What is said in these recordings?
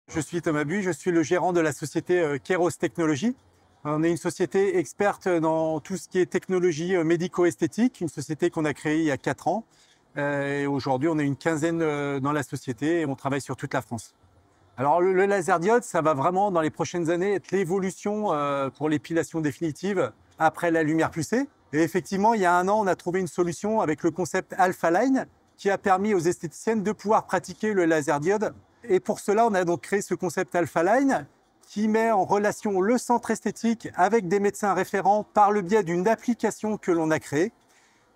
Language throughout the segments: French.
Je suis Thomas Buis, je suis le gérant de la société Kairos Technologies. On est une société experte dans tout ce qui est technologie médico-esthétique, une société qu'on a créée il y a 4 ans. Et aujourd'hui, on est une quinzaine dans la société et on travaille sur toute la France. Alors le laser diode, ça va vraiment dans les prochaines années être l'évolution pour l'épilation définitive après la lumière pulsée. Et effectivement, il y a 1 an, on a trouvé une solution avec le concept Alpha Line qui a permis aux esthéticiennes de pouvoir pratiquer le laser diode. Et pour cela, on a donc créé ce concept Alpha Line qui met en relation le centre esthétique avec des médecins référents par le biais d'une application que l'on a créée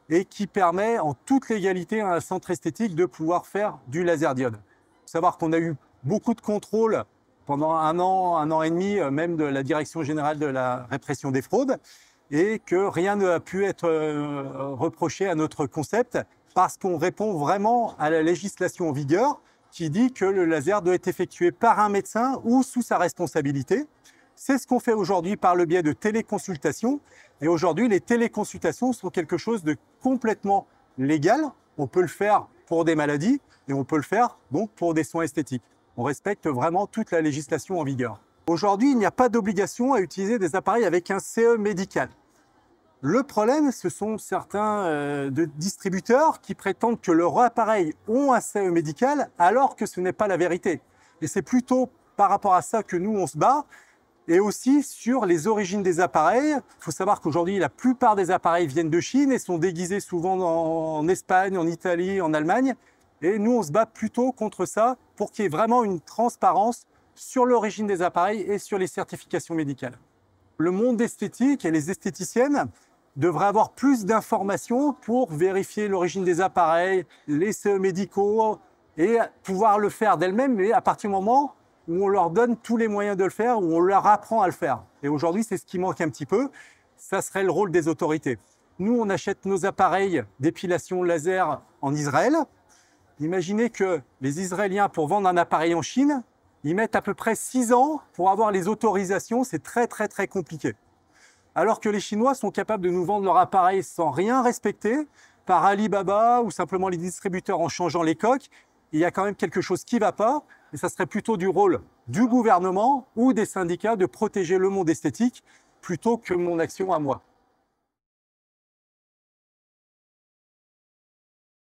et qui permet en toute légalité à un centre esthétique de pouvoir faire du laser diode. Il faut savoir qu'on a eu beaucoup de contrôles pendant 1 an et demi, même de la Direction générale de la répression des fraudes, et que rien n'a pu être reproché à notre concept parce qu'on répond vraiment à la législation en vigueur qui dit que le laser doit être effectué par un médecin ou sous sa responsabilité. C'est ce qu'on fait aujourd'hui par le biais de téléconsultations. Et aujourd'hui, les téléconsultations sont quelque chose de complètement légal. On peut le faire pour des maladies et on peut le faire donc pour des soins esthétiques. On respecte vraiment toute la législation en vigueur. Aujourd'hui, il n'y a pas d'obligation à utiliser des appareils avec un CE médical. Le problème, ce sont certains distributeurs qui prétendent que leurs appareils ont un CE médical alors que ce n'est pas la vérité. Et c'est plutôt par rapport à ça que nous, on se bat. Et aussi sur les origines des appareils. Il faut savoir qu'aujourd'hui, la plupart des appareils viennent de Chine et sont déguisés souvent en Espagne, en Italie, en Allemagne. Et nous, on se bat plutôt contre ça pour qu'il y ait vraiment une transparence sur l'origine des appareils et sur les certifications médicales. Le monde esthétique et les esthéticiennes devraient avoir plus d'informations pour vérifier l'origine des appareils, les CE médicaux et pouvoir le faire d'elles-mêmes, mais à partir du moment où on leur donne tous les moyens de le faire, où on leur apprend à le faire. Et aujourd'hui, c'est ce qui manque un petit peu. Ça serait le rôle des autorités. Nous, on achète nos appareils d'épilation laser en Israël. Imaginez que les Israéliens, pour vendre un appareil en Chine, ils mettent à peu près 6 ans pour avoir les autorisations. C'est très compliqué. Alors que les Chinois sont capables de nous vendre leur appareil sans rien respecter, par Alibaba ou simplement les distributeurs en changeant les coques. Il y a quand même quelque chose qui ne va pas. Et ça serait plutôt du rôle du gouvernement ou des syndicats de protéger le monde esthétique plutôt que mon action à moi.